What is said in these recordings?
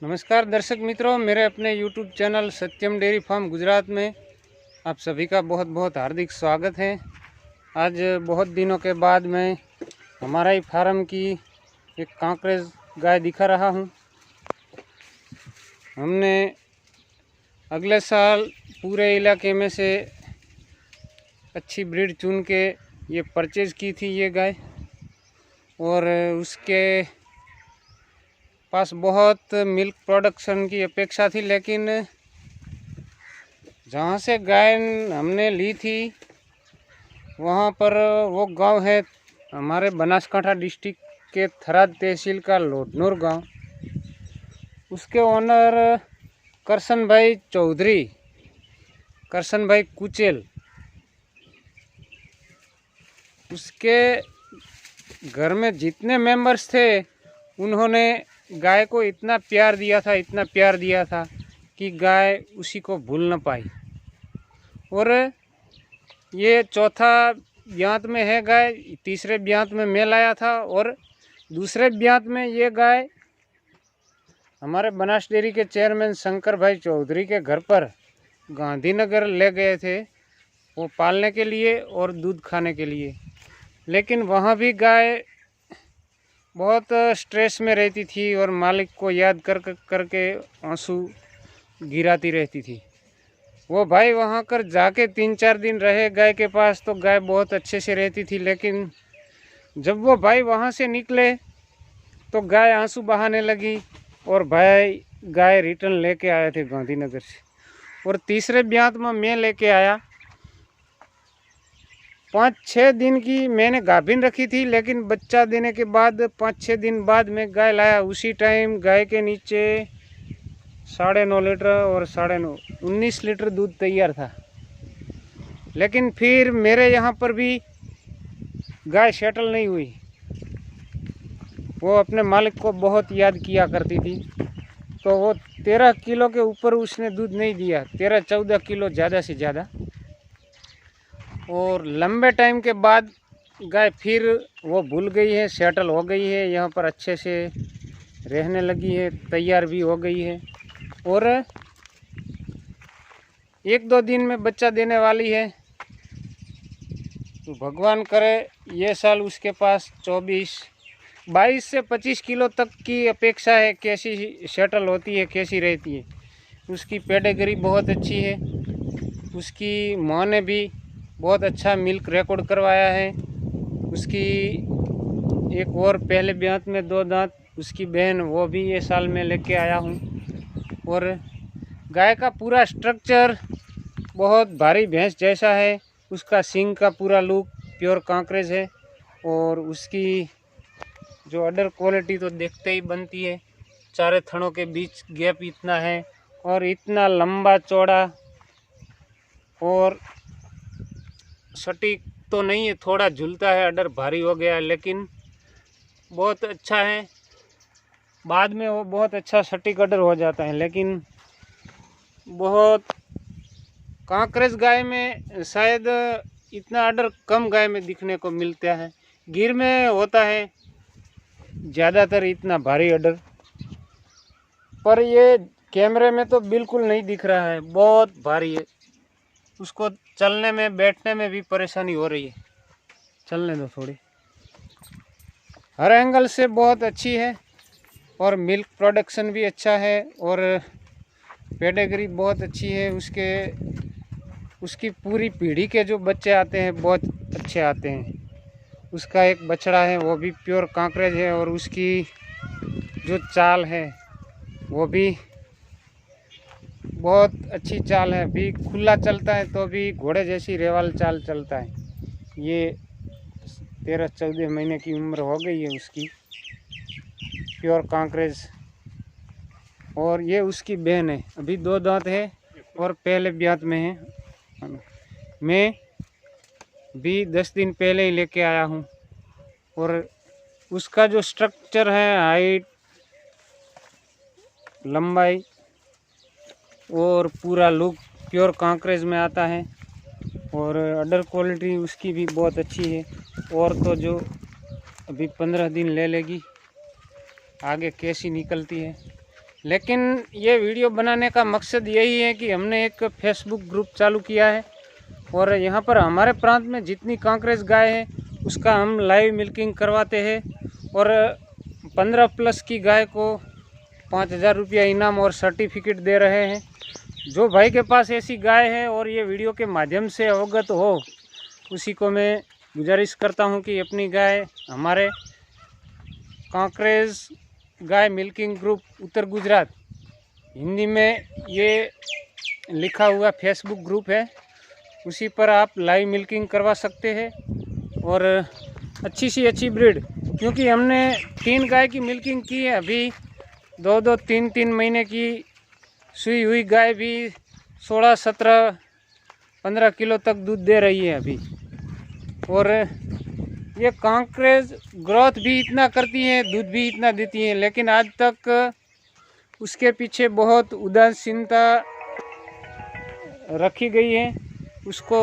नमस्कार दर्शक मित्रों, मेरे अपने YouTube चैनल सत्यम डेयरी फार्म गुजरात में आप सभी का बहुत बहुत हार्दिक स्वागत है। आज बहुत दिनों के बाद मैं हमारा ही फार्म की एक कांकरेज गाय दिखा रहा हूं। हमने अगले साल पूरे इलाके में से अच्छी ब्रीड चुन के ये परचेज़ की थी ये गाय, और उसके पास बहुत मिल्क प्रोडक्शन की अपेक्षा थी, लेकिन जहाँ से गाय हमने ली थी वहाँ पर वो गांव है हमारे बनासकांठा डिस्ट्रिक्ट के थराद तहसील का लोडनूर गांव। उसके ओनर करसन भाई चौधरी, करसन भाई कुचेल, उसके घर में जितने मेंबर्स थे उन्होंने गाय को इतना प्यार दिया था कि गाय उसी को भूल न पाई। और ये चौथा ब्यात में है गाय, तीसरे ब्यात में मैं लाया था, और दूसरे ब्यात में ये गाय हमारे बनास डेयरी के चेयरमैन शंकर भाई चौधरी के घर पर गांधीनगर ले गए थे वो पालने के लिए और दूध खाने के लिए। लेकिन वहाँ भी गाय बहुत स्ट्रेस में रहती थी और मालिक को याद करके आंसू गिराती रहती थी। वो भाई वहाँ कर जाके 3-4 दिन रहे गाय के पास तो गाय बहुत अच्छे से रहती थी, लेकिन जब वो भाई वहाँ से निकले तो गाय आंसू बहाने लगी और भाई गाय रिटर्न लेके आए थे गांधीनगर से। और तीसरे ब्यात में मैं लेके आया। 5-6 दिन की मैंने गाभिन रखी थी, लेकिन बच्चा देने के बाद 5-6 दिन बाद मैं गाय लाया। उसी टाइम गाय के नीचे 9.5 लीटर और 9.5 19 लीटर दूध तैयार था। लेकिन फिर मेरे यहाँ पर भी गाय सेटल नहीं हुई। वो अपने मालिक को बहुत याद किया करती थी, तो वो 13 किलो के ऊपर उसने दूध नहीं दिया, 13-14 किलो ज़्यादा से ज़्यादा। और लंबे टाइम के बाद गाय फिर वो भूल गई है, सेटल हो गई है, यहाँ पर अच्छे से रहने लगी है, तैयार भी हो गई है और 1-2 दिन में बच्चा देने वाली है। तो भगवान करे ये साल उसके पास 22 से 25 किलो तक की अपेक्षा है। कैसी सेटल होती है, कैसी रहती है। उसकी पेडिग्री बहुत अच्छी है। उसकी माँ ने भी बहुत अच्छा मिल्क रिकॉर्ड करवाया है। उसकी एक और पहले ब्यात में 2 दांत उसकी बहन, वो भी ये साल में लेके आया हूँ। और गाय का पूरा स्ट्रक्चर बहुत भारी भैंस जैसा है। उसका सींग का पूरा लुक प्योर कांकरेज है और उसकी जो अडर क्वालिटी तो देखते ही बनती है। चारे थनों के बीच गैप इतना है और इतना लंबा चौड़ा, और सटीक तो नहीं है, थोड़ा झूलता है, अडर भारी हो गया, लेकिन बहुत अच्छा है। बाद में वो बहुत अच्छा सटीक अडर हो जाता है। लेकिन बहुत कांकरेज गाय में शायद इतना अडर कम गाय में दिखने को मिलता है। गिर में होता है ज़्यादातर इतना भारी अडर, पर ये कैमरे में तो बिल्कुल नहीं दिख रहा है, बहुत भारी है। उसको चलने में बैठने में भी परेशानी हो रही है। चलने दो थोड़ी। हर एंगल से बहुत अच्छी है और मिल्क प्रोडक्शन भी अच्छा है और पेडिग्री बहुत अच्छी है। उसकी पूरी पीढ़ी के जो बच्चे आते हैं बहुत अच्छे आते हैं। उसका एक बछड़ा है वो भी प्योर कांकरेज है और उसकी जो चाल है वो भी बहुत अच्छी चाल है। भी खुला चलता है तो भी घोड़े जैसी रेवाल चाल चलता है। ये 13-14 महीने की उम्र हो गई है उसकी, प्योर कांकरेज। और ये उसकी बहन है, अभी 2 दांत है और पहले ब्यात में है। मैं भी 10 दिन पहले ही लेके आया हूँ। और उसका जो स्ट्रक्चर है, हाइट, लंबाई और पूरा लुक प्योर कांकरेज में आता है। और अडर क्वालिटी उसकी भी बहुत अच्छी है। और तो जो अभी 15 दिन ले लेगी, आगे कैसी निकलती है लेकिन ये वीडियो बनाने का मकसद यही है कि हमने एक फेसबुक ग्रुप चालू किया है और यहाँ पर हमारे प्रांत में जितनी कांकरेज गाय है उसका हम लाइव मिल्किंग करवाते हैं और 15+ की गाय को 5,000 रुपया इनाम और सर्टिफिकेट दे रहे हैं। जो भाई के पास ऐसी गाय है और ये वीडियो के माध्यम से अवगत हो, उसी को मैं गुजारिश करता हूँ कि अपनी गाय हमारे कांकरेज गाय मिल्किंग ग्रुप उत्तर गुजरात, हिंदी में ये लिखा हुआ फेसबुक ग्रुप है, उसी पर आप लाइव मिल्किंग करवा सकते हैं। और अच्छी सी अच्छी ब्रीड, क्योंकि हमने 3 गाय की मिल्किंग की है, अभी 2-2, 3-3 महीने की सुई हुई गाय भी 16, 17, 15 किलो तक दूध दे रही है अभी। और ये कांकरेज ग्रोथ भी इतना करती हैं, दूध भी इतना देती हैं, लेकिन आज तक उसके पीछे बहुत उदासीनता रखी गई है। उसको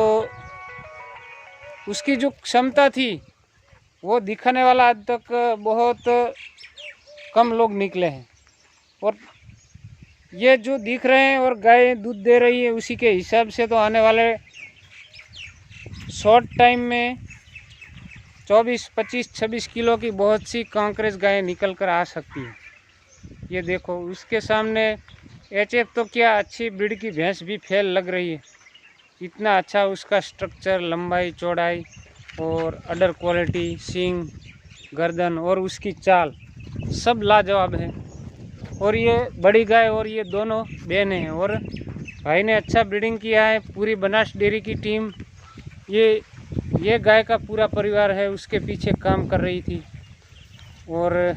उसकी जो क्षमता थी वो दिखाने वाला आज तक बहुत कम लोग निकले हैं। और ये जो दिख रहे हैं और गाय दूध दे रही है, उसी के हिसाब से तो आने वाले शॉर्ट टाइम में 24, 25, 26 किलो की बहुत सी कांकरेज गायें निकल कर आ सकती है। ये देखो, उसके सामने HF तो क्या अच्छी ब्रीड की भैंस भी फेल लग रही है। इतना अच्छा उसका स्ट्रक्चर, लंबाई, चौड़ाई और अडर क्वालिटी, सींग, गर्दन और उसकी चाल सब लाजवाब है। और ये बड़ी गाय और ये दोनों बहनें हैं और भाई ने अच्छा ब्रीडिंग किया है। पूरी बनास डेयरी की टीम, ये गाय का पूरा परिवार है, उसके पीछे काम कर रही थी। और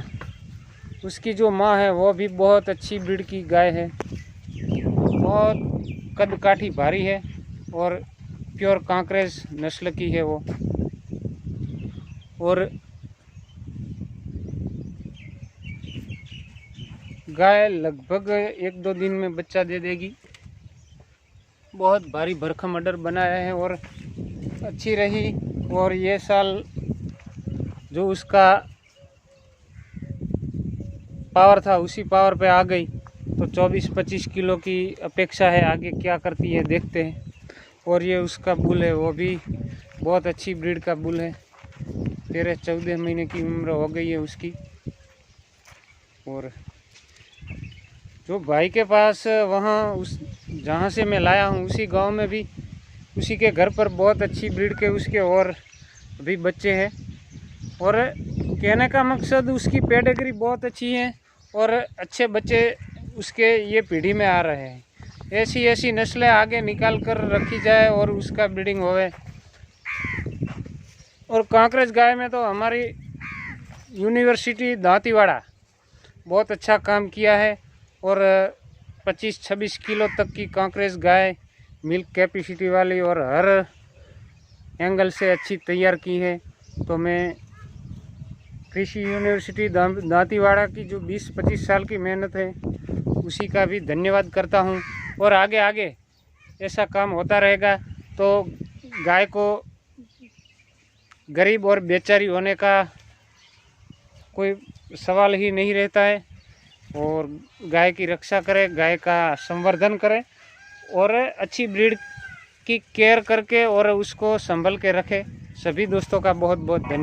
उसकी जो माँ है वो भी बहुत अच्छी ब्रीड की गाय है, बहुत कद काठी भारी है और प्योर कांकरेज नस्ल की है वो। और गाय लगभग 1-2 दिन में बच्चा दे देगी। बहुत भारी भरखम अडर बनाया है और अच्छी रही। और ये साल जो उसका पावर था उसी पावर पे आ गई, तो 24-25 किलो की अपेक्षा है। आगे क्या करती है देखते हैं। और ये उसका बुल है, वो भी बहुत अच्छी ब्रीड का बुल है। 13-14 महीने की उम्र हो गई है उसकी। और जो भाई के पास वहाँ उस जहाँ से मैं लाया हूँ उसी गांव में भी उसी के घर पर बहुत अच्छी ब्रीड के उसके और अभी बच्चे हैं। और कहने का मकसद, उसकी पेडिग्री बहुत अच्छी है और अच्छे बच्चे उसके ये पीढ़ी में आ रहे हैं। ऐसी नस्लें आगे निकाल कर रखी जाए और उसका ब्रीडिंग होवे। और कांकरेज गाय में तो हमारी यूनिवर्सिटी दांतीवाड़ा बहुत अच्छा काम किया है और 25-26 किलो तक की कांकरेज गाय मिल्क कैपेसिटी वाली और हर एंगल से अच्छी तैयार की है। तो मैं कृषि यूनिवर्सिटी दांतीवाड़ा की जो 20-25 साल की मेहनत है उसी का भी धन्यवाद करता हूँ। और आगे ऐसा काम होता रहेगा तो गाय को गरीब और बेचारी होने का कोई सवाल ही नहीं रहता है। और गाय की रक्षा करें, गाय का संवर्धन करें और अच्छी ब्रीड की केयर करके और उसको संभल के रखें। सभी दोस्तों का बहुत बहुत धन्यवाद।